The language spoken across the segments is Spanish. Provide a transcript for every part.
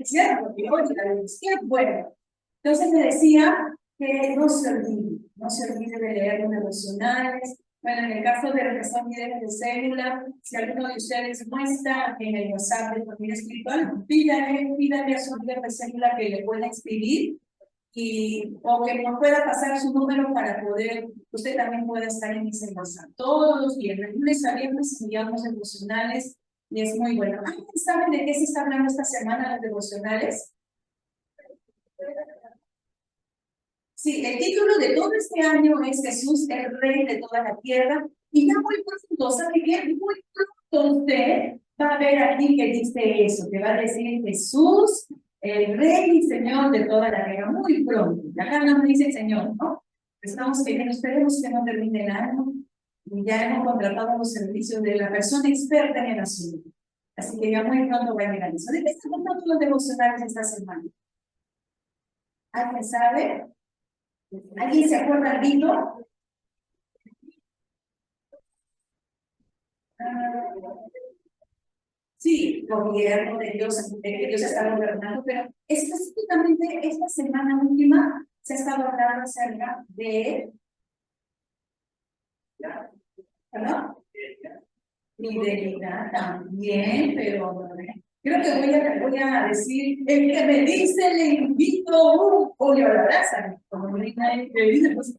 Es cierto, y oye, qué bueno. Entonces me decía que no se olvide de leer los devocionales. Bueno, en el caso de los que son líderes de célula, si alguno de ustedes no está en el WhatsApp de familia espiritual, pídale a su líder de célula que le pueda escribir o que nos pueda pasar su número para poder, usted también pueda estar en ese WhatsApp. Todos los días, de lunes a viernes, enviamos devocionales y es muy bueno. ¿Alguien sabe de qué se está hablando esta semana los devocionales? Sí, el título de todo este año es Jesús, el Rey de toda la tierra. Y ya muy pronto, ¿sabe qué? Muy pronto usted va a ver aquí que dice eso, que va a decir Jesús, el Rey y Señor de toda la tierra. Muy pronto. Acá no dice Señor, ¿no? Estamos queriendo, esperemos que no termine el año. Y ya hemos contratado los servicios de la persona experta en el asunto. Así que ya muy pronto va a llegar eso. ¿De qué están hablando los devocionales esta semana? ¿Alguien sabe? ¿Alguien se acuerda del libro? Sí, gobierno de que Dios está gobernando, pero específicamente esta semana última se ha estado hablando acerca de, ¿perdón? Fidelidad también, pero creo que voy a decir, el que me dice le invito un pollo a la brasa, como me dice, pues,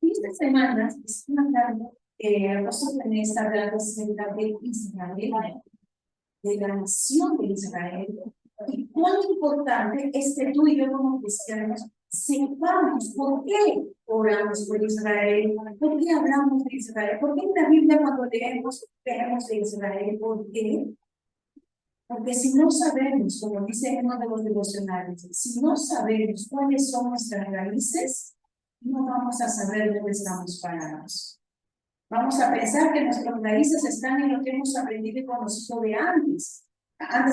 y estas semanas están hablando, apóstol René está hablando acerca de Israel, de la nación de Israel, y cuán importante es que tú y yo como cristianos sepamos por qué oramos por Israel, por qué hablamos de Israel, por qué en la Biblia cuando leemos de Israel, ¿por qué? Porque si no sabemos, como dice uno de los devocionales, si no sabemos cuáles son nuestras raíces, no vamos a saber dónde estamos parados. Vamos a pensar que nuestras raíces están en lo que hemos aprendido y conocido de antes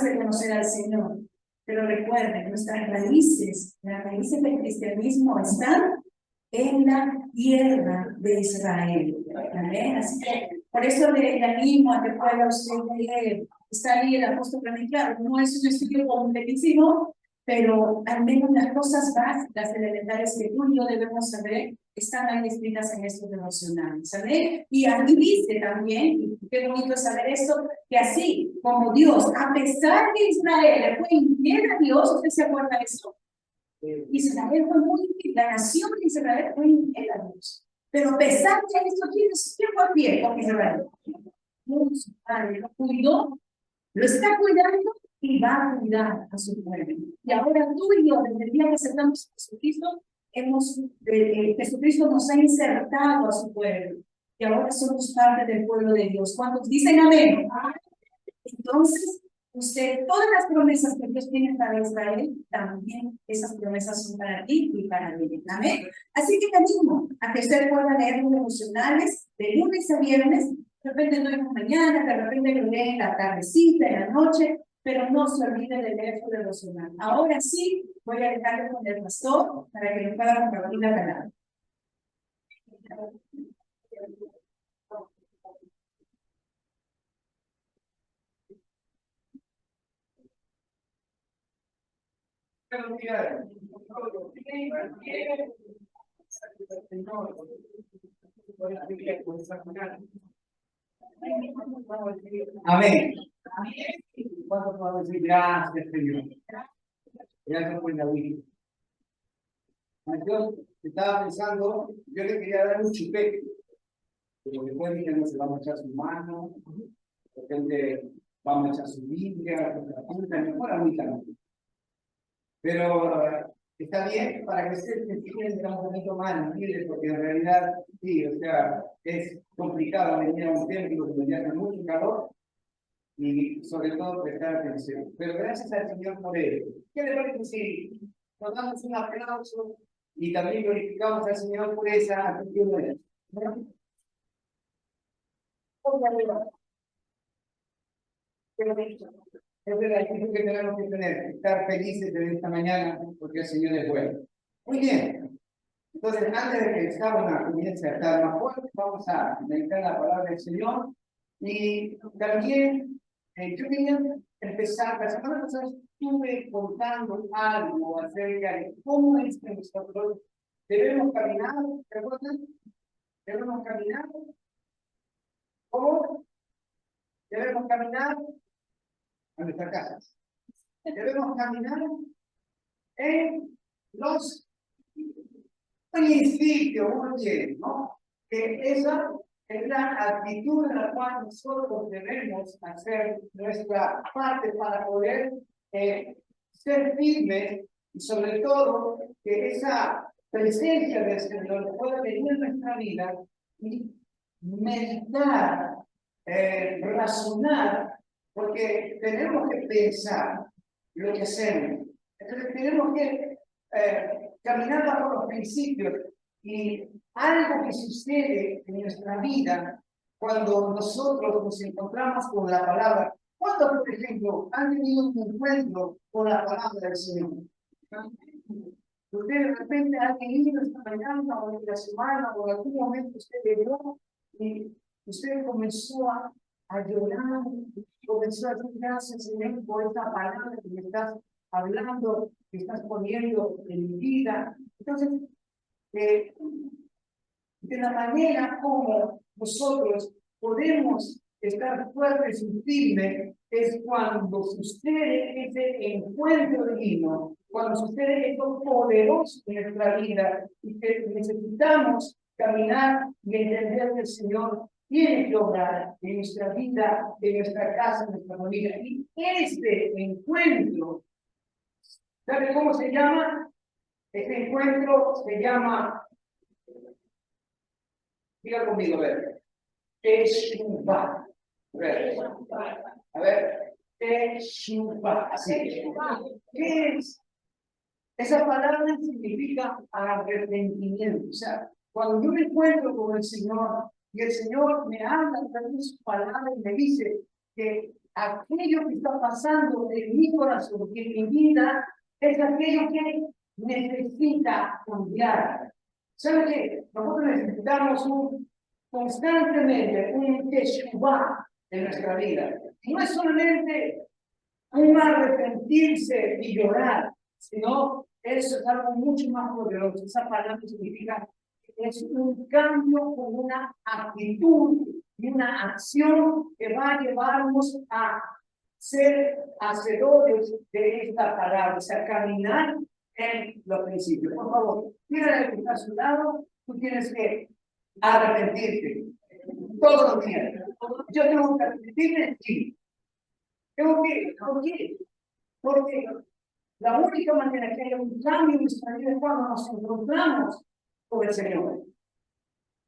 de conocer al Señor. Pero recuerden, nuestras raíces, las raíces del cristianismo están en la tierra de Israel. ¿Amén? Así que por eso le animo a que pueda usted leer. Está ahí el apóstol René, claro, no es un estudio completísimo, pero al menos las cosas básicas, elementales que tú y yo debemos saber, están ahí escritas en estos devocionales, ¿sabes? Y aquí dice también, y qué bonito saber esto, que así como Dios, a pesar que Israel le fue infiel a Dios, ¿usted se acuerda de eso? Israel fue muy infiel, la nación de Israel fue infiel a Dios. Pero a pesar de eso, ¿quién fue fiel con Israel? Dios, Padre, lo cuidó, lo está cuidando y va a cuidar a su pueblo. Y ahora tú y yo, desde el día que aceptamos a Jesucristo, Jesucristo nos ha insertado a su pueblo. Y ahora somos parte del pueblo de Dios. ¿Cuántos dicen amén? Entonces, todas las promesas que Dios tiene para Israel, también esas promesas son para ti y para mí. Amén. Así que te animo a que usted pueda leer los devocionales de lunes a viernes. De repente no es mañana, de repente lo lee en la tardecita, en la noche, pero no se olvide de leer su devocional. Ahora sí, voy a dejarle con el pastor para que nos pueda compartir la palabra. Amén. ¿Cuánto podemos decir gracias, Señor? Gracias por la vida. Yo estaba pensando, yo le quería dar un chupete, pero después dije, no se vamos a echar su mano, de repente vamos a echar su Biblia, mejor a mí también. Pero está bien para que ustedes se sientan un poquito más tranquilos, porque en realidad, sí, o sea, es complicado venir a un templo donde hace mucho calor y sobre todo prestar atención. Pero gracias al Señor por ello. ¿Qué le parece si nos damos un aplauso y también glorificamos al Señor por esa actitud de él? Es la actitud que tenemos que tener, estar felices de esta mañana porque el Señor es bueno. Muy bien. Entonces, antes de que el sábado comience a estar más fuerte, vamos a meditar la palabra del Señor. Y también, yo quería empezar, la semana pasada estuve contando algo acerca de cómo es que nosotros debemos caminar, ¿recuerdan? Debemos caminar, ¿cómo? Debemos caminar a nuestra casa. Debemos caminar en los principios, oye, ¿no? Que esa es la actitud en la cual nosotros debemos hacer nuestra parte para poder ser firmes y sobre todo que esa presencia del Señor pueda venir en nuestra vida y meditar, razonar, porque tenemos que pensar lo que hacemos. Entonces tenemos que caminar bajo los principios y algo que sucede en nuestra vida cuando nosotros nos encontramos con la palabra. ¿Cuántos, por ejemplo, han tenido un encuentro con la palabra del Señor? Usted de repente ha tenido esta mañana o en la semana o en algún momento usted leyó y usted comenzó a llorar, comenzó a decir gracias, Señor, por esta palabra que me estás hablando, que estás poniendo en mi vida. Entonces, de la manera como nosotros podemos estar fuertes y firmes es cuando sucede ese encuentro divino, cuando sucede eso poderoso en nuestra vida y que necesitamos caminar y entender que el Señor tiene que obrar en nuestra vida, en nuestra casa, en nuestra familia. Y este encuentro, ¿sabe cómo se llama? Este encuentro se llama, diga conmigo, a ver, Teshuvah. A ver, Teshuvah. Así. ¿Qué es? Esa palabra significa arrepentimiento. O sea, cuando yo me encuentro con el Señor y el Señor me habla a través de su palabra y me dice que aquello que está pasando en mi corazón y en mi vida es aquello que necesita cambiar. ¿Sabe qué? Nosotros necesitamos constantemente un teshuvah en nuestra vida. No es solamente un arrepentirse y llorar, sino eso es algo mucho más poderoso. Esa palabra significa que es un cambio con una actitud y una acción que va a llevarnos a ser hacedores de esta palabra, o sea, caminar en los principios. Por favor, mira el que está a su lado, tú tienes que arrepentirte todos los días. Yo tengo que arrepentirme, sí. ¿Por qué? Porque la única manera que haya un cambio en nuestra vida es cuando nos encontramos con el Señor.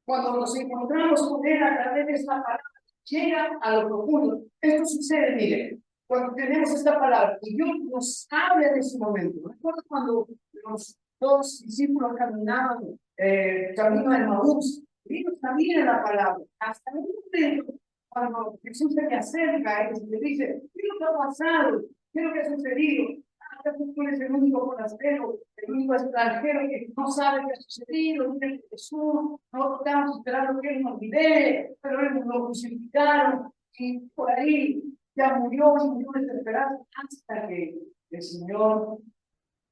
Cuando nos encontramos con Él a través de esta palabra, llega a lo profundo. Esto sucede, mire, cuando tenemos esta palabra y Dios nos habla en ese momento. Recuerdo cuando los dos discípulos caminaban camino de Maús, Dios sabía la palabra. Hasta un momento, cuando Jesús se le acerca a ellos y le dice, ¿qué es lo que ha pasado? ¿Qué es lo que ha sucedido? Tú eres el único forastero, el único extranjero que no sabe qué ha sucedido. Mira Jesús, nosotros estamos esperando que Él nos libere, pero Él lo crucificaron y por ahí ya murió desesperado hasta que el Señor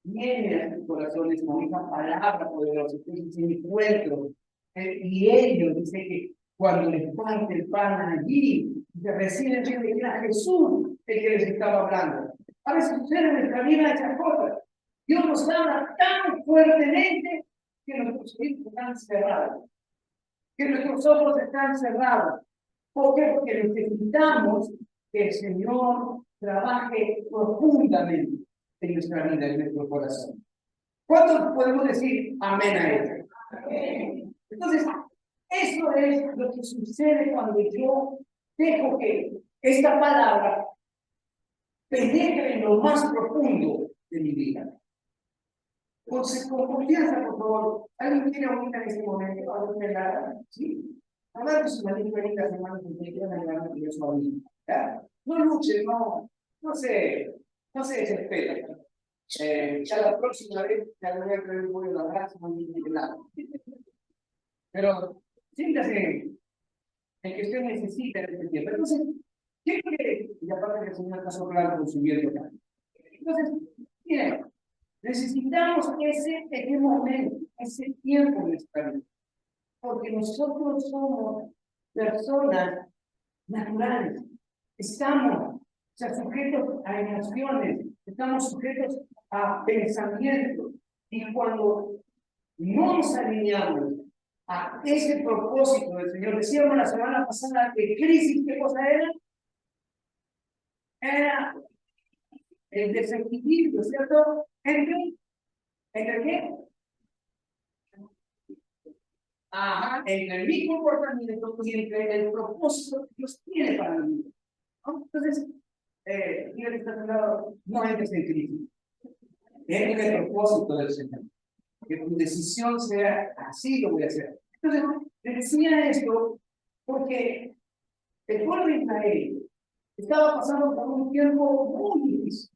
viene a sus corazones con esa palabra poderosa, ese encuentro. Y ellos dicen que cuando les parte el pan allí, reciben que era Jesús el que les estaba hablando. A veces sucede en nuestra vida esas cosas. Dios nos habla tan fuertemente que nuestros oídos están cerrados, que nuestros ojos están cerrados. ¿Por qué? Porque necesitamos que el Señor trabaje profundamente en nuestra vida, en nuestro corazón. ¿Cuántos podemos decir amén a esto? Amén. Entonces, eso es lo que sucede cuando yo dejo que esta palabra penetre en lo más profundo de mi vida. Con confianza, por favor. ¿Alguien quiere ahorita en este momento? ¿A dónde la? ¿Sí? Hablar de su manita, hermanos, que quieran ayudar a Dios ahorita. No luchen, no se desesperen. Ya la próxima vez ya le voy a traer un pollo de abrazo muy lado. Pero siéntase en que usted necesita este tiempo. Entonces, ¿Qué cree? Y aparte que el Señor está soplando con su viento. Entonces, miren, necesitamos ese momento, ese tiempo en nuestra vida, porque nosotros somos personas naturales, estamos, o sea, sujetos a emociones, estamos sujetos a pensamientos, y cuando no nos alineamos a ese propósito del Señor, decíamos la semana pasada que crisis, ¿qué cosa era? Era el desequilibrio, ¿cierto? ¿Entre qué? Ajá, entre mi comportamiento y entre el propósito que Dios tiene para mí. ¿No? Entonces, Dios está a tu lado, no entres en crisis. Entra en el propósito del Señor. Que tu decisión sea así, lo voy a hacer. Entonces, le decía esto porque el pueblo de Israel estaba pasando por un tiempo muy difícil.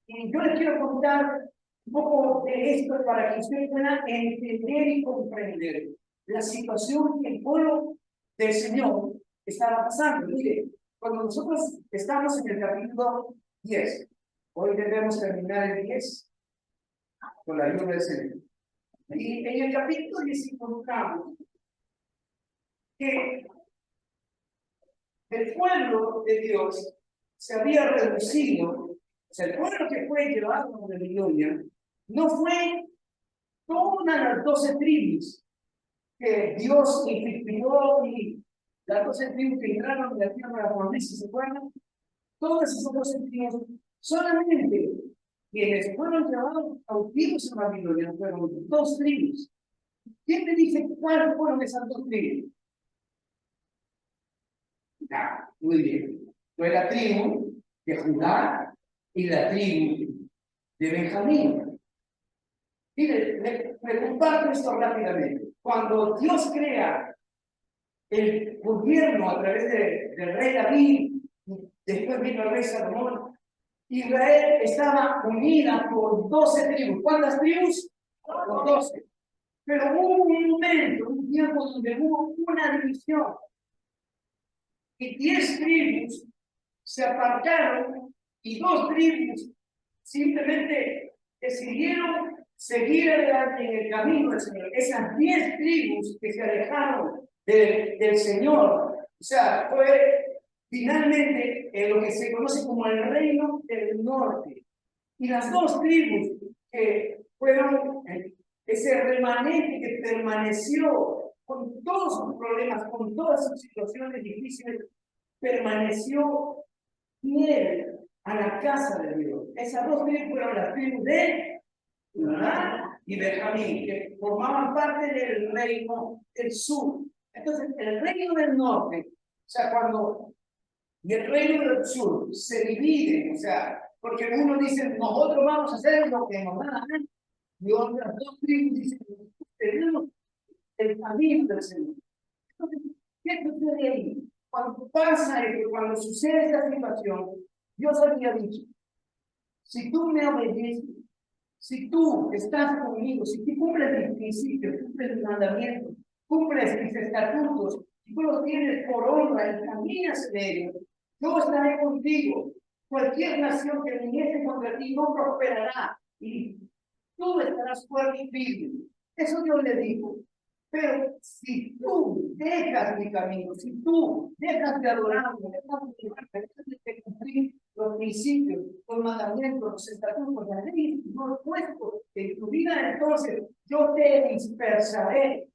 Y yo les quiero contar un poco de esto para que ustedes puedan entender y comprender la situación que el pueblo del Señor estaba pasando. Mire, cuando nosotros estamos en el capítulo 10, hoy debemos terminar el 10 con la ayuda del Señor. Y en el capítulo 10 encontramos que el pueblo de Dios se había reducido, o sea, el pueblo que fue llevado a Babilonia no fue todas las 12 tribus que Dios instituyó y las 12 tribus que entraron de la tierra de la promesa, ¿se acuerdan? Todas esas 12 tribus, solamente quienes fueron llevados cautivos a Babilonia fueron 2 tribus. ¿Quién me dice cuáles fueron esas 2 tribus? Ah, muy bien. Fue la tribu de Judá y la tribu de Benjamín. Mire, le comparto esto rápidamente. Cuando Dios crea el gobierno a través del rey David, después vino el rey Salomón, Israel estaba unida por 12 tribus. ¿Cuántas tribus? Por 12. Pero hubo un momento, un tiempo donde hubo una división. Y 10 tribus se apartaron y 2 tribus simplemente decidieron seguir adelante en el camino del Señor. Esas 10 tribus que se alejaron del Señor, o sea, fue finalmente en lo que se conoce como el reino del norte. Y las 2 tribus que fueron ese remanente que permaneció con todos sus problemas, con todas sus situaciones difíciles, permaneció fiel a la casa de Dios. Esas 2 tribus fueron las tribus de Judá y Benjamín, que formaban parte del reino del sur. Entonces, el reino del norte, o sea, cuando y el reino del sur se divide, o sea, porque uno dice, nosotros vamos a hacer lo que nos da la gana, y otras 2 tribus dicen, tenemos el camino del Señor. Entonces, ¿qué sucede ahí? Cuando pasa esto, cuando sucede esta situación, Dios había dicho, si tú me obedeces, si tú estás conmigo, si tú cumples mis principios, cumples mis mandamientos, cumples mis estatutos, si tú los tienes por honra y caminas en ellos, yo estaré contigo. Cualquier nación que viniese contra ti no prosperará y tú estarás fuerte y firme. Eso Dios le dijo. Pero si tú dejas mi camino, si tú dejas de adorarme, dejas de cumplir los principios, los mandamientos, los estatutos, la ley, no puesto en tu vida, entonces yo te dispersaré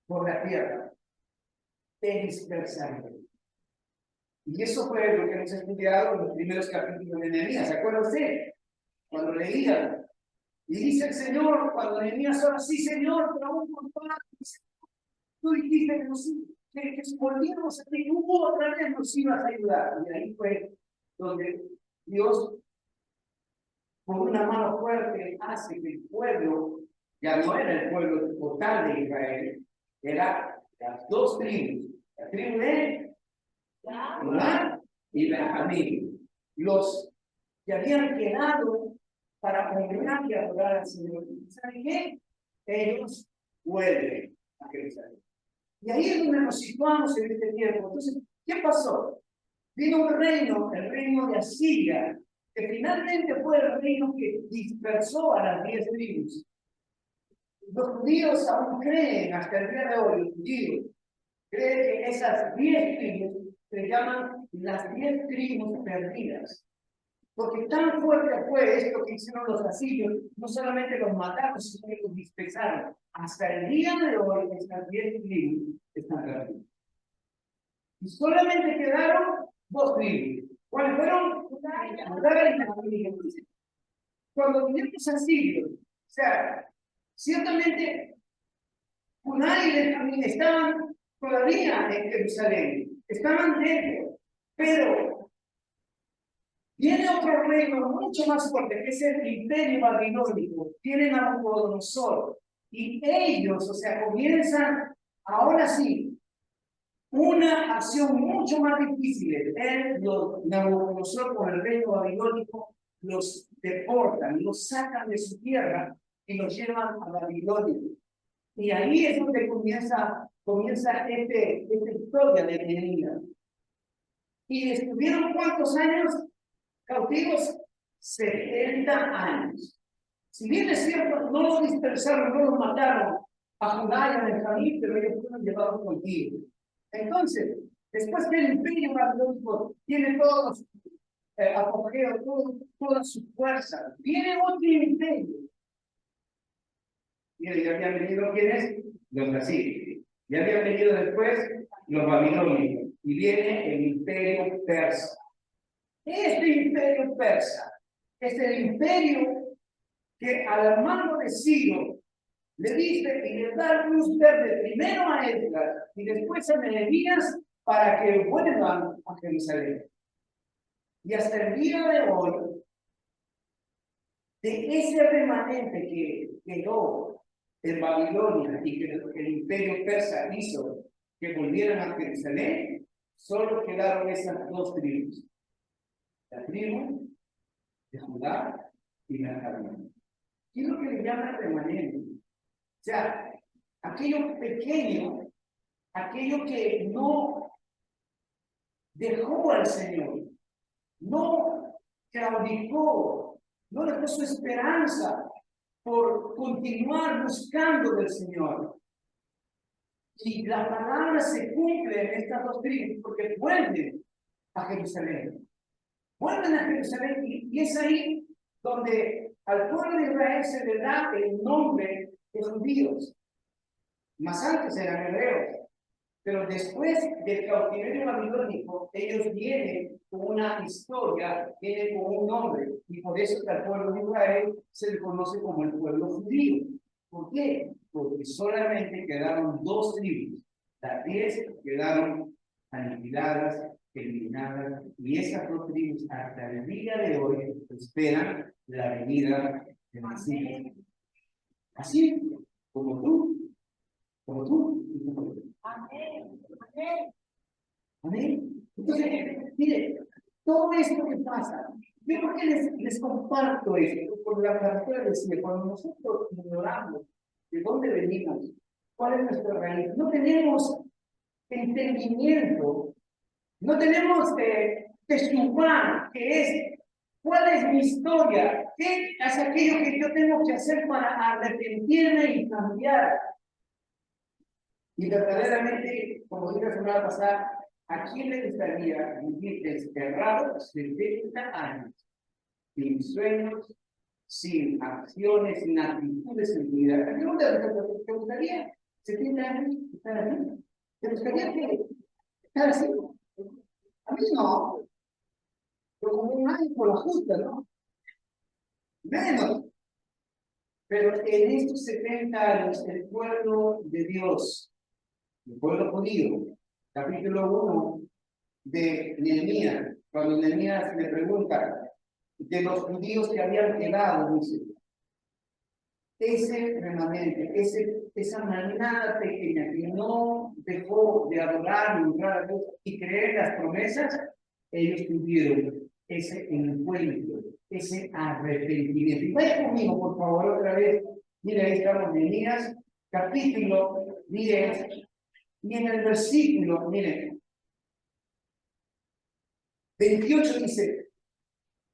por la tierra. Te dispersaré. Y eso fue lo que hemos estudiado en los primeros capítulos de Nehemías. ¿Se acuerda usted? Cuando leían. Y dice el Señor, cuando Nehemías ahora, sí, Señor, pero aún con toda tú dijiste que si volvíamos a ti, otra vez nos ibas a ayudar. Y ahí fue donde Dios, con una mano fuerte, hace que el pueblo, ya no era el pueblo total de Israel, era las 2 tribus, la tribu de Judá y Benjamín, los que habían quedado para honrar y adorar al Señor. ¿Saben qué? Ellos vuelven a Jerusalén. Y ahí es donde nos situamos en este tiempo. Entonces, ¿qué pasó? Vino un reino, el reino de Asiria, que finalmente fue el reino que dispersó a las 10 tribus. Los judíos aún creen, hasta el día de hoy, los judíos creen que esas 10 tribus se llaman las 10 tribus perdidas. Porque tan fuerte fue esto que hicieron los asirios, no solamente los mataron, sino que los dispersaron. Hasta el día de hoy, estas 10 tribus están perdidas. Y solamente quedaron 2 tribus. ¿Cuáles fueron? Judá y Benjamín. Cuando vinieron los asirios, o sea, ciertamente Judá y Benjamín estaban todavía en Jerusalén, estaban dentro, pero viene otro reino mucho más fuerte, que es el imperio babilónico. Tienen a Nabucodonosor. Y ellos, o sea, comienzan, ahora sí, una acción mucho más difícil. Nabucodonosor con el reino babilónico los deportan, los sacan de su tierra y los llevan a Babilonia. Y ahí es donde comienza esta historia de Nehemías. Y estuvieron ¿cuántos años cautivos? 70 años. Si bien es cierto, no los dispersaron, no los mataron a Judá y a Benjamín, pero ellos fueron llevados contigo. Entonces, después que el imperio babilónico tiene todos los apogeos, toda su fuerza, viene otro imperio. Y ya habían venido, ¿quiénes? Los asirios. Ya habían venido después los babilónicos. Y viene el imperio persa. Este imperio persa es el imperio que al mando de Ciro le dice y le da luz verde primero a Edgar y después a Nehemías para que vuelvan a Jerusalén. Y hasta el día de hoy, de ese remanente que quedó en Babilonia y que el imperio persa hizo que volvieran a Jerusalén, solo quedaron esas 2 tribus. La tribu de Judá y Benjamín. ¿Qué es lo que le llaman remanente? O sea, aquello pequeño, aquello que no dejó al Señor, no claudicó, no dejó su esperanza por continuar buscando del Señor. Y la palabra se cumple en estas 2 tribus porque vuelven a Jerusalén. Vuelven a Jerusalén y es ahí donde al pueblo de Israel se le da el nombre de judíos. Más antes eran hebreos, pero después del cautiverio babilónico, ellos vienen con una historia, vienen con un nombre, y por eso que al pueblo de Israel se le conoce como el pueblo judío. ¿Por qué? Porque solamente quedaron 2 tribus, las 10 quedaron aniquiladas, eliminadas, y esas 2 tribus hasta el día de hoy esperan la venida de Mesías. Así como tú, como tú y como yo. Amén. Amén. Amén. Entonces, mire, todo esto que pasa, yo por qué les comparto esto, porque la pastora decía, cuando nosotros ignoramos de dónde venimos, cuál es nuestra raíz, no tenemos entendimiento, no tenemos teshuva, que es cuál es mi historia, qué es aquello que yo tengo que hacer para arrepentirme y cambiar. Y verdaderamente, como dije la semana pasada, ¿a quién le gustaría vivir desterrado 70 años? Sin sueños, sin acciones, sin actitudes en vida. ¿A quién te gustaría 70 años estar así? ¿Te gustaría que estar así? A mí no. Pero como un año por la justa, ¿no? Menos. Pero en estos 70 años, el pueblo de Dios, el pueblo judío, capítulo 1 de Nehemías, cuando Nehemías le pregunta de los judíos que habían quedado, dice, ese remanente, esa manada pequeña que no dejó de adorar, honrar a Dios y creer las promesas, ellos tuvieron ese encuentro, ese arrepentimiento. Y vaya conmigo, por favor, otra vez. Mira, ahí estamos, Nehemías, capítulo 10. Y en el versículo, miren, 28 dice,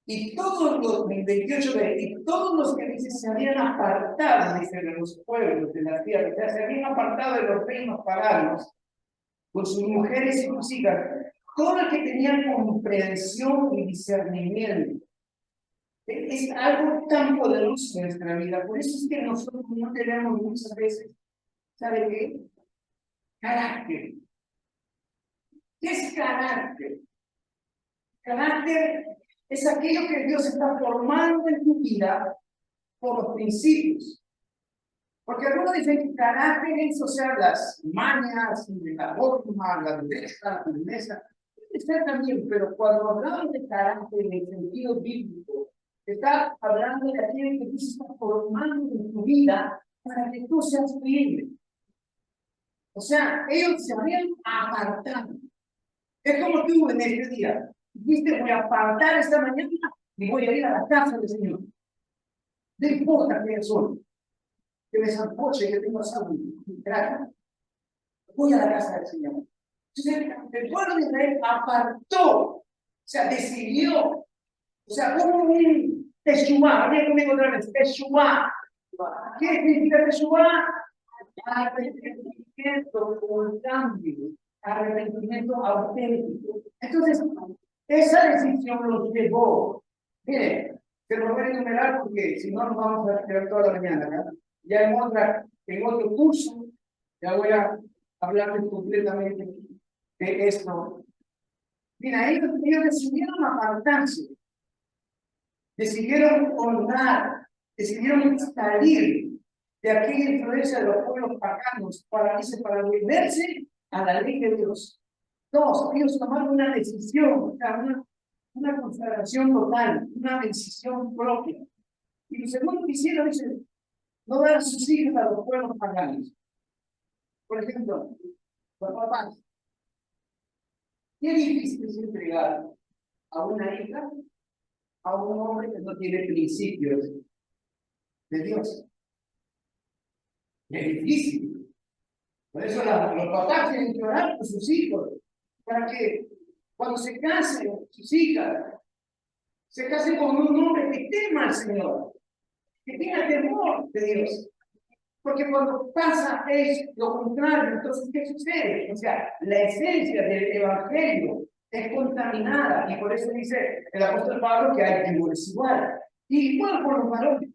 y todos los, 28 y todos los que dicen se habían apartado, dice, de los pueblos de la tierra, o sea, se habían apartado de los reinos paganos, con sus mujeres y sus hijas, todo el que tenía comprensión y discernimiento. Es algo tan poderoso en nuestra vida, por eso es que nosotros no tenemos muchas veces, ¿sabe qué? Carácter. ¿Qué es carácter? Carácter es aquello que Dios está formando en tu vida por los principios. Porque algunos dicen que carácter es, o sea, las mañas, la forma, la dureza, la firmeza. Está también, pero cuando hablamos de carácter en el sentido bíblico, está hablando de aquello que Dios está formando en tu vida para que tú seas libre. O sea, ellos se habían apartado. Es como tú en este día. Dijiste, voy a apartar esta mañana y voy a ir a la casa del Señor. No importa quién soy, que me sancoche, que tengo salud, voy a la casa del Señor. Entonces, el pueblo de Israel apartó, o sea, decidió, o sea, como un Teshuvá, había conmigo otra vez, Teshuvá. ¿Qué significa Teshuvá? Arrepentimiento con cambio, arrepentimiento auténtico. Entonces, esa decisión los llevó. Miren, se lo voy a enumerar porque si no nos vamos a quedar toda la mañana, ¿verdad? Ya en otro curso, ya voy a hablarles completamente de esto. Mira, ellos decidieron apartarse, decidieron honrar, decidieron salir de aquella influencia de los pueblos paganos para volverse a la ley de Dios. Dos, ellos tomaron una decisión, una consagración total, una decisión propia. Y lo segundo que hicieron es no dar a sus hijos a los pueblos paganos. Por ejemplo, los papás. Qué difícil es entregar a una hija a un hombre que no tiene principios de Dios. Es difícil. Por eso los papás tienen que orar por sus hijos, para que cuando se casen sus hijas, se casen con un hombre que tema al Señor, que tenga temor de Dios. Porque cuando pasa es lo contrario, entonces, ¿qué sucede? O sea, la esencia del Evangelio es contaminada, y por eso dice el apóstol Pablo que hay que igual. Y igual por los varones.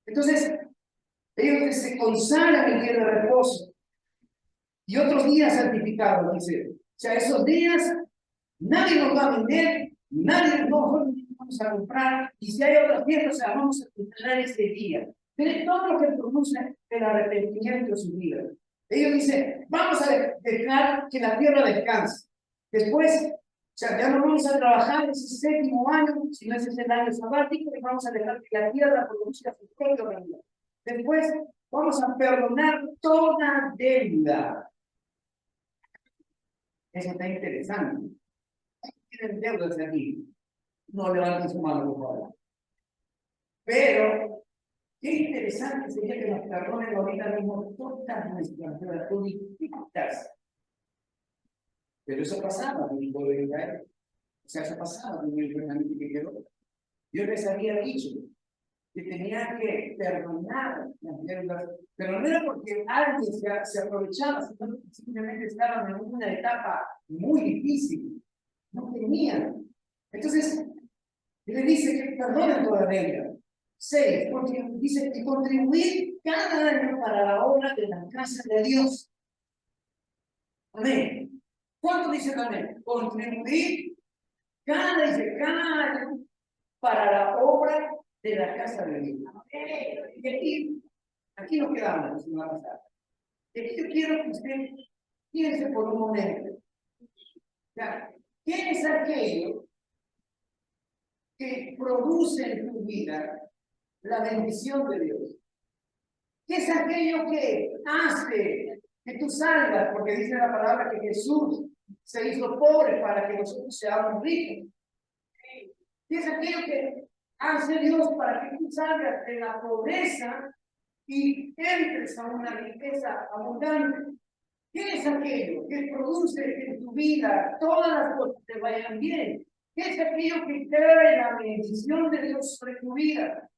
Entonces, ellos que se consagran el día de reposo y otros días santificados, dice. O sea, esos días nadie nos va a vender, nadie nos vamos a comprar, y si hay otras fiestas, o sea, vamos a comprar ese día. Miren todo lo que produce el arrepentimiento en su vida. Ellos dicen, vamos a dejar que la tierra descanse. Después, o sea, ya no vamos a trabajar ese séptimo año, si no es el año sabático, y vamos a dejar que la tierra produzca su propio reino. Después, vamos a perdonar toda deuda. Eso está interesante. Tienen deudas de aquí. No levanten su mano, por favor. Pero, qué interesante sería que nos perdonen ahorita mismo todas nuestras deudas, toditas. Pero eso pasaba con el pueblo de Israel. O sea, eso pasaba con el remanente que quedó. Dios les había dicho que tenía que perdonar las deudas, pero no era porque alguien se aprovechaba, sino que simplemente estaban en una etapa muy difícil. No tenían. Entonces, le dice que perdonen toda deuda. 6, porque dice que contribuir cada año para la obra de la casa de Dios. Amén. ¿Cuánto dice amén? Contribuir cada año para la obra de la casa de Dios. Y aquí nos quedamos, semana pasada. Aquí yo quiero que usted piense por un momento. ¿Qué es aquello que produce en tu vida la bendición de Dios? ¿Qué es aquello que hace que tú salgas? Porque dice la palabra que Jesús se hizo pobre para que nosotros seamos ricos. ¿Qué es aquello que hace Dios para que tú salgas de la pobreza y entres a una riqueza abundante? ¿Qué es aquello que produce que en tu vida todas las cosas te vayan bien? ¿Qué es aquello que trae la bendición de Dios sobre tu vida?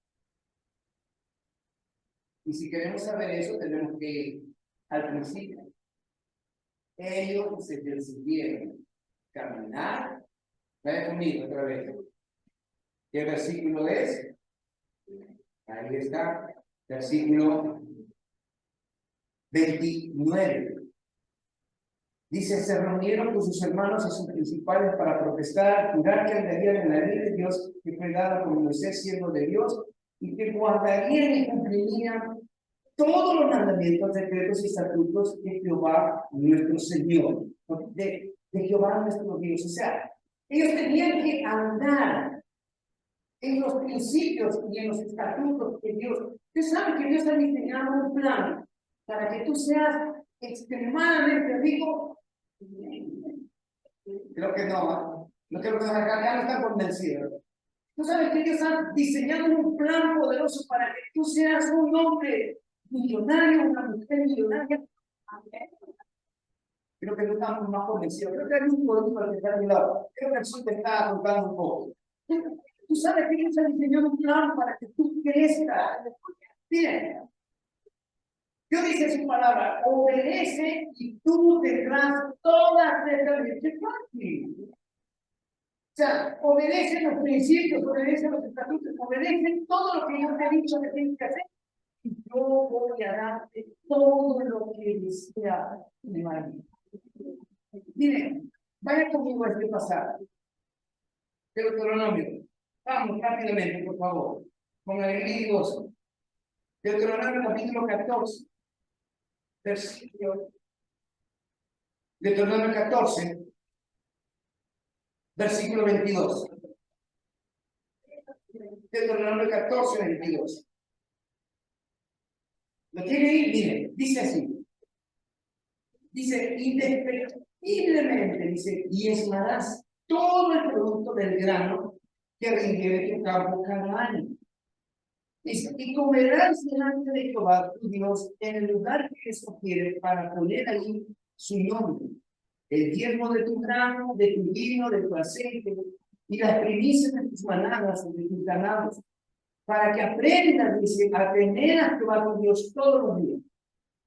Y si queremos saber eso, tenemos que ir al principio. Ellos se decidieron caminar. Vaya conmigo otra vez. ¿Qué versículo es? Ahí está. Versículo 29. Dice, se reunieron con sus hermanos y sus principales para protestar, jurar que andarían en la ley de Dios que fue dada por Moisés, siervo de Dios, y que guardarían y cumplirían todos los mandamientos, decretos y estatutos de Jehová nuestro Señor, de Jehová nuestro Dios. O sea, ellos tenían que andar en los principios y en los estatutos de Dios. Ustedes saben que Dios ha diseñado un plan para que tú seas extremadamente rico. Creo que no, no creo que acá no están convencidos. Tú sabes que Dios ha diseñado un plan poderoso para que tú seas un hombre millonario, una mujer millonaria. Creo que no estamos más convencidos. Creo que hay un poder que está a mi lado. Creo que el sol te está contando un poco. Tú sabes que Dios ha diseñado un plan para que tú crezcas. Bien. Dios dice su palabra, obedece y tú tendrás todas estas bendiciones. O sea, obedece los principios, obedece los estatutos, obedece todo lo que yo te he dicho que tienes que hacer. Y yo voy a darte todo lo que deseas de maravilla. Miren, vaya conmigo a este pasaje. Deuteronomio. Vamos rápidamente, por favor. Con alegría y gozo. Deuteronomio capítulo 14. Versículo. Deuteronomio 14. Versículo 22. Deuteronomio 14, 22. ¿Lo tiene ahí? Miren, dice así. Dice, indefectiblemente, dice, diezmarás todo el producto del grano que rindiere tu campo cada año. Dice, y comerás delante de Jehová tu Dios en el lugar que escogiere para poner allí su nombre. El diezmo de tu grano, de tu vino, de tu aceite, y las primicias de tus manadas, de tus ganados, para que aprendas, dice, a temer a Jehová tu Dios todos los días.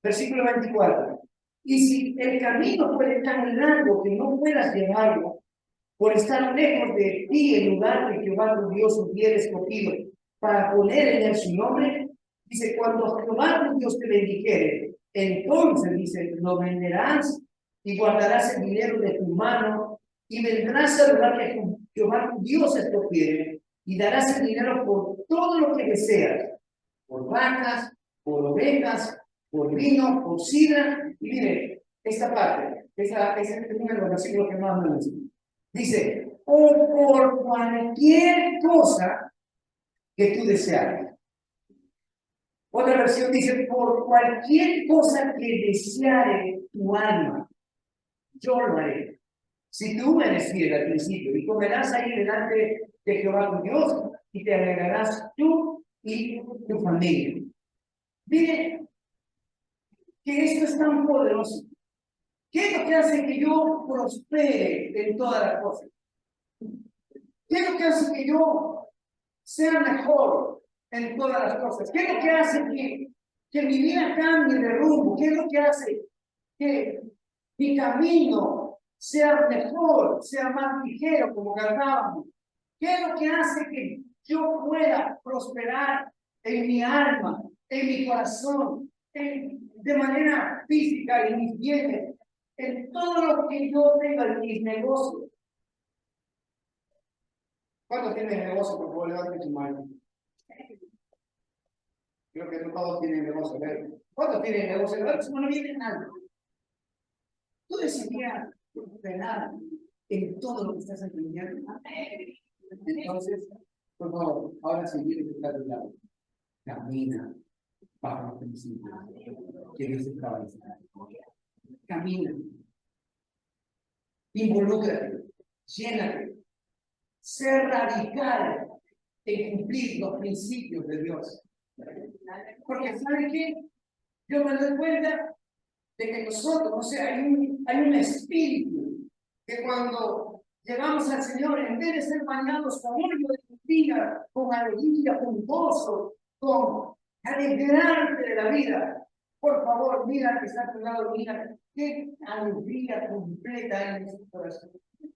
Versículo 24. Y si el camino fuere tan largo que no puedas llevarlo, por estar lejos de ti el lugar que Jehová tu Dios hubiera escogido para poner en él su nombre, dice, cuando Jehová tu Dios te bendijere, entonces, dice, lo venderás y guardarás el dinero de tu mano y vendrás al lugar que Jehová tu Dios escogiere y darás el dinero por todo lo que deseas, por vacas, por ovejas, por vino, por sidra. Y mire, esta parte, esa es uno de los versículos que más me gusta. Dice, o por cualquier cosa que tú deseas. Otra versión dice, por cualquier cosa que deseare tu alma, yo lo haré. Si tú eres fiel al principio y comerás ahí delante de Jehová tu Dios y te alegrarás tú y tu familia. Mire, que esto es tan poderoso. ¿Qué es lo que hace que yo prospere en todas las cosas? ¿Qué es lo que hace que yo sea mejor en todas las cosas? ¿Qué es lo que hace que mi vida cambie de rumbo? ¿Qué es lo que hace que mi camino sea mejor, sea más ligero, como cantábamos? ¿Qué es lo que hace que yo pueda prosperar en mi alma, en mi corazón, de manera física, en mis bienes, en todo lo que yo tenga en mis negocios? ¿Cuántos tienen negocio? Por favor, levanten su mano. Creo que no todos tienen negocio. ¿Cuántos tienen negocio? Levanten su mano, no viene nada. Tú decidías prosperar en todo lo que estás aprendiendo. Entonces, por favor, ahora sí, viene que está a tu lado. Camina bajo los principios que Dios establece. Camina. Involúcrate. Llénate. Ser radical en cumplir los principios de Dios. Porque ¿sabe qué? Yo me doy cuenta de que nosotros, no sé, hay un espíritu que cuando llegamos al Señor, en vez de ser bañados con óleo de mentira, con alegría, con gozo, con alegrarte de la vida, por favor, mira que está a tu lado, mira qué alegría completa hay en nuestro corazón.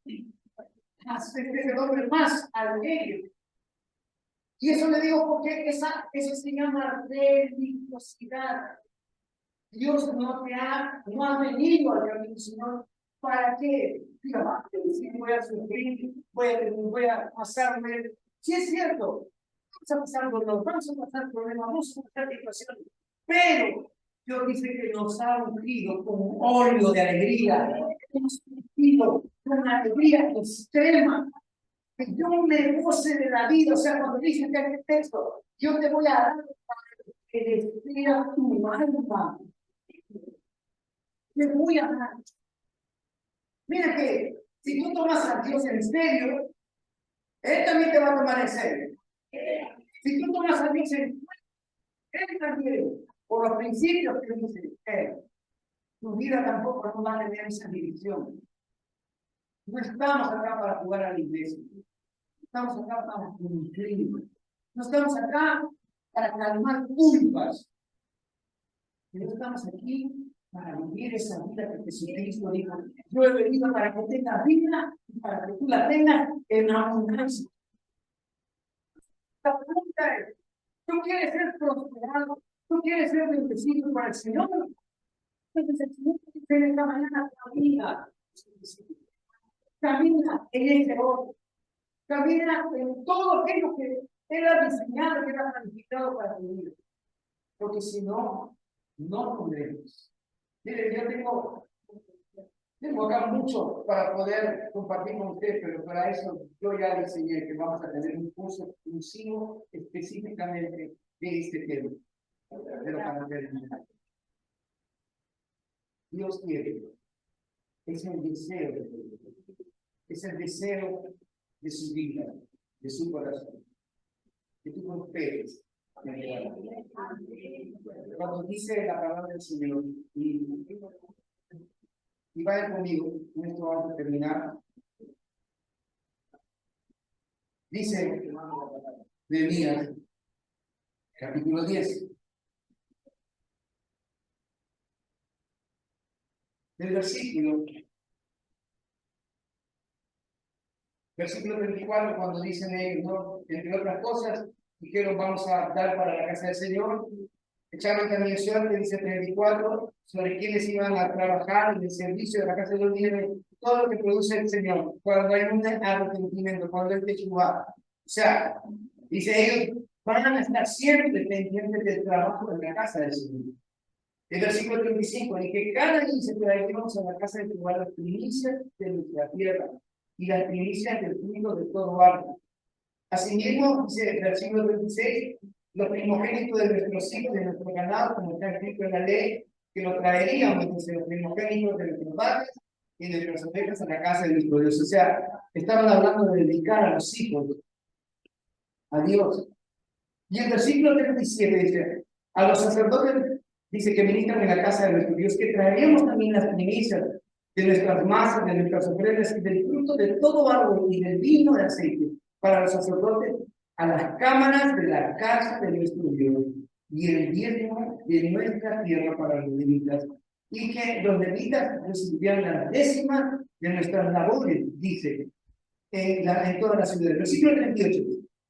Este es el hombre más alegre. Y eso le digo porque eso se llama religiosidad. Dios no ha venido al camino, sino para qué. Diga, si voy a sufrir, voy a pasarme. Sí es cierto, vamos a pasar dolor, vamos a pasar problemas, vamos a pasar situaciones. Pero Dios dice que nos ha ungido con óleo de alegría, nos ha ungido con una alegría extrema. Que yo me goce de la vida, o sea, cuando dice que este texto, yo te voy a dar para que desea tu alma. Te voy a dar. Mira que si tú tomas a Dios en serio, Él también te va a tomar en serio. Si tú tomas a Dios en serio, Él también, por los principios que dice Él, tu vida tampoco no va a tener esa dirección. No estamos acá para jugar a la iglesia. Estamos acá para cumplir. No estamos acá para calmar culpas. Pero estamos aquí para vivir esa vida que Jesucristo dijo. Yo he venido para que tengas vida y para que tú la tengas en abundancia. La pregunta es, ¿tú quieres ser prosperado? ¿Tú quieres ser bendecido por el Señor? Entonces el Señor dice en esta mañana, camina en ese orden. Camina en todo aquello que Él ha diseñado, que Él ha planificado para tu vida. Porque si no, no podremos. Mire, yo tengo acá mucho para poder compartir con ustedes, pero para eso yo ya diseñé que vamos a tener un curso exclusivo específicamente de este tema. Pero para terminar, Dios quiere, es el deseo de Dios, es el deseo de su vida, de su corazón, que tú prosperes. Cuando dice la palabra del Señor, y vayan conmigo, en esto vamos a terminar. Dice Nehemías, capítulo 10, del versículo 34, cuando dicen ellos, ¿no? Entre otras cosas, dijeron, vamos a dar para la casa del Señor. Echaron también suerte, dice 34, sobre quienes iban a trabajar en el servicio de la casa de Dios, todo lo que produce el Señor, cuando hay un arrepentimiento, cuando el techubá. O sea, dice ellos, van a estar siempre pendientes del trabajo de la casa del Señor. El versículo 35, y que cada día se traigamos a la casa de Jehová las primicias de nuestra tierra y las primicias del fruto de todo árbol. Asimismo, dice el versículo 26, los primogénitos de nuestros hijos, de nuestro ganado, como está escrito en la ley, que lo traeríamos, dice, los primogénitos de nuestros vacas y de nuestras ovejas a la casa de nuestro Dios. O sea, estaban hablando de dedicar a los hijos a Dios. Y el versículo 37 dice, a los sacerdotes, dice que ministran en la casa de nuestro Dios, que traeríamos también las primicias de nuestras masas, de nuestras ofrendas y del fruto de todo árbol y del vino de aceite para los sacerdotes a las cámaras de la casa de nuestro Dios y el diezmo de nuestra tierra para los levitas, y que los levitas recibían la décima de nuestras labores, dice, en toda la ciudad. Versículo 38,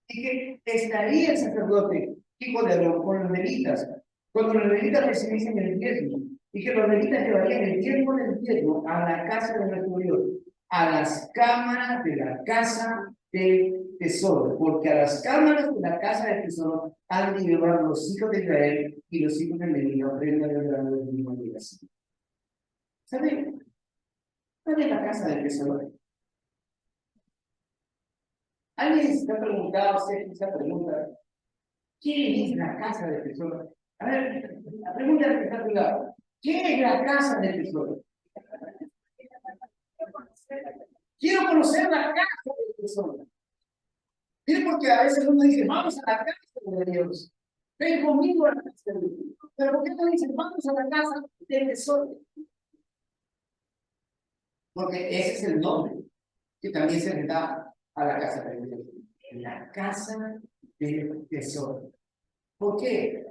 y que estaría el sacerdote, hijo de Aarón, con los levitas, cuando los levitas recibiesen el diezmo, y que los levitas llevarían el diezmo del diezmo a la casa de nuestro Dios, a las cámaras de la casa del tesoro, porque a las cámaras de la casa del tesoro han de llevar los hijos de Israel y los hijos de Leví ofrenda del grano del mismo día. ¿Saben? ¿Cuál es la casa del tesoro? ¿Alguien se ha preguntado, se esa pregunta? ¿Quién es la casa del tesoro? A ver, la pregunta que está a tu lado. ¿Quién es la casa del tesoro? Quiero conocer la casa del tesoro. Mire, porque a veces uno dice, vamos a la casa de Dios. ven conmigo a la casa del tesoro. Pero ¿por qué no dicen, vamos a la casa del tesoro? Porque ese es el nombre que también se le da a la casa del tesoro. La casa del tesoro. ¿Por qué?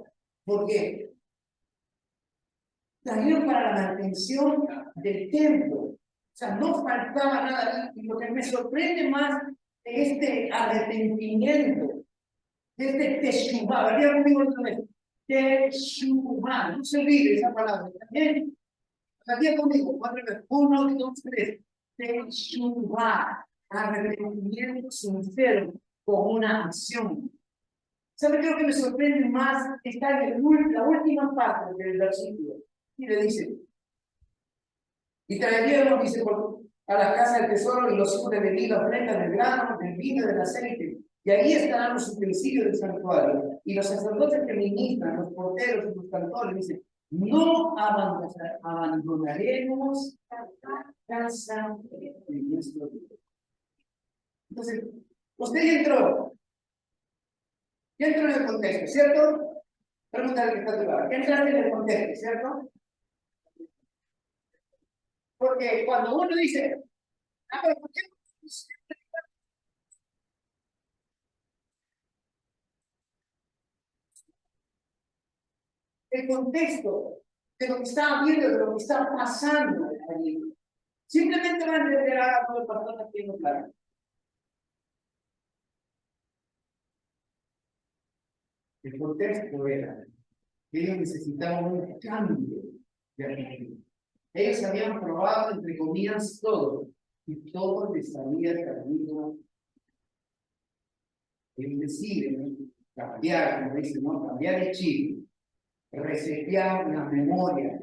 Porque trajeron para la mantención del templo. O sea, no faltaba nada. Y lo que me sorprende más de este arrepentimiento, de este teshuvah, ¿verdad conmigo otra vez? Teshuvah, no se olvide esa palabra. También, ¿sabía conmigo? Otra vez, 1, 2, 3. Teshuvah, arrepentimiento sincero con una acción. ¿Sabe qué es lo que me sorprende más? Está en la última parte del versículo. Y le dice, y traeríamos, dice, a la casa del tesoro y los hijos de Leví la ofrenda del grano, del vino, del aceite. Y ahí estarán los utensilios del santuario. Y los sacerdotes que ministran, los porteros y los cantores, dicen, no abandonaremos la casa de nuestro Dios. Entonces, usted ya entró en el contexto, ¿cierto? Pregúntale que está a tu lado. Ya entraste en el contexto, ¿cierto? Porque cuando uno dice, pero ¿por qué no? El contexto de lo que está viendo, de lo que está pasando allí. Simplemente van a entender a todo el pastor aquí en claro. El contexto era que ellos necesitaban un cambio de actitud. Ellos habían probado, entre comillas, todo, y todo les salía camino. Ellos deciden cambiar, como dicen, ¿no? Cambiar el chip, resetear la memoria,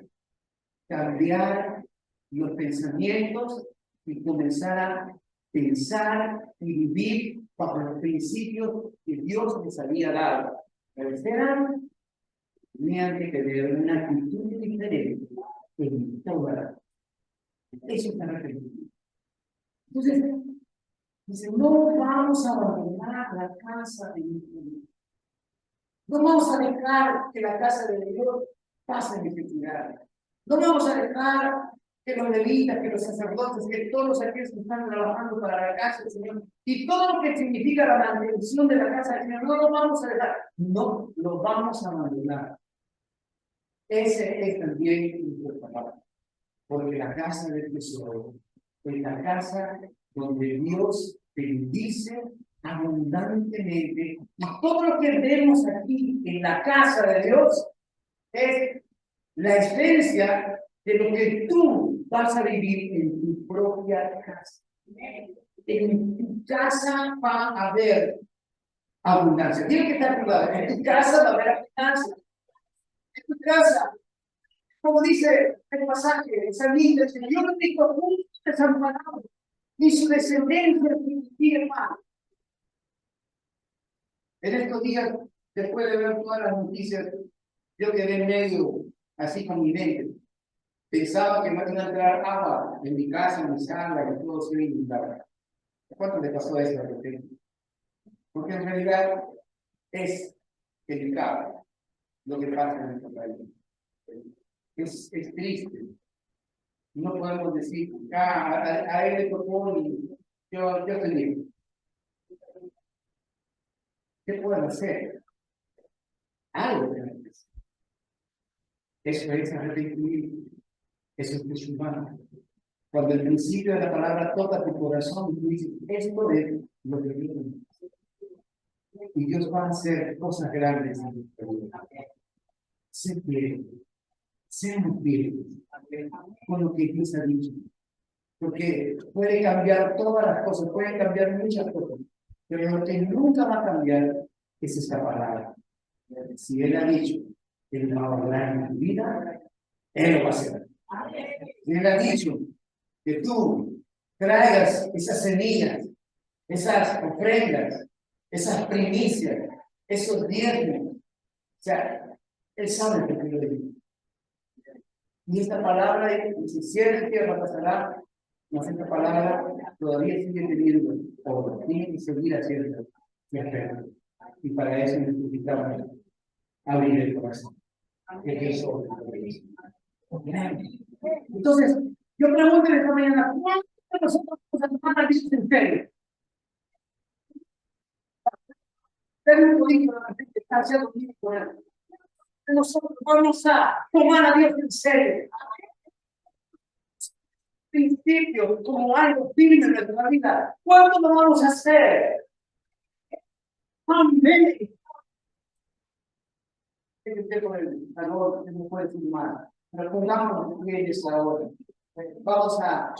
cambiar los pensamientos y comenzar a pensar y vivir bajo los principios que Dios les había dado. Pero eran, tenían que tener una actitud diferente en toda la vida. Eso está referido. Entonces, dice, no vamos a abandonar la casa de Dios. No vamos a dejar que la casa de Dios pase necesidad. No vamos a dejar que los levitas, que los sacerdotes, que todos aquellos que están trabajando para la casa del Señor y todo lo que significa la mantención de la casa del Señor, no lo vamos a dejar. No lo vamos a abandonar. Ese es también nuestra palabra. Porque la casa del tesoro es la casa donde Dios bendice abundantemente. Y todo lo que vemos aquí en la casa de Dios es la esencia de lo que tú vas a vivir en tu propia casa. En tu casa va a haber abundancia. Tiene que estar cuidado. En tu casa va a haber abundancia. En tu casa, como dice el pasaje, el salmista, el Señor no dijo justo desamparado, ni su descendencia sigue mal. En estos días, después de ver todas las noticias, yo quedé medio así con mi mente. Pensaba que no iba a entrar agua en mi casa, en mi sala, que todo se iba a inundar. ¿Cuánto le pasó eso a repente? Porque en realidad es delicado lo que pasa en nuestro país. Es triste. No podemos decir, a él le tocó y yo estoy bien. ¿Qué pueden hacer? Algo que hacer. Eso es arrepentimiento. Eso es teshuvah. Cuando el principio de la palabra toca tu corazón, tú dices, esto es lo que Dios me dice. Y Dios va a hacer cosas grandes en nuestra vida. Sé fiel. Sean fieles con lo que Dios ha dicho. Porque puede cambiar todas las cosas, pueden cambiar muchas cosas. Pero lo que nunca va a cambiar es esta palabra. Si Él ha dicho que Él va a hablar en tu vida, Él lo va a hacer. Si Él ha dicho que tú traigas esas semillas, esas ofrendas, esas primicias, esos diezmos, o sea, Él sabe que te lo dice. Y esta palabra, si cierra tierra pasará, mas esta palabra todavía sigue teniendo poder, tiene que seguir haciendo. Y para eso necesitamos abrir el corazón. Que Cristo. Entonces, yo pregunto en esta mañana, ¿cuántos de nosotros vamos a tomar a Cristo en serio? Pero un poquito la gente está haciendo un poco nosotros vamos a tomar a Dios en serio. Principio, como algo firme en nuestra vida. ¿Cuándo lo vamos a hacer? Amén. Con el calor que no puede filmar. Pero pongámonos bien esta hora. Vamos a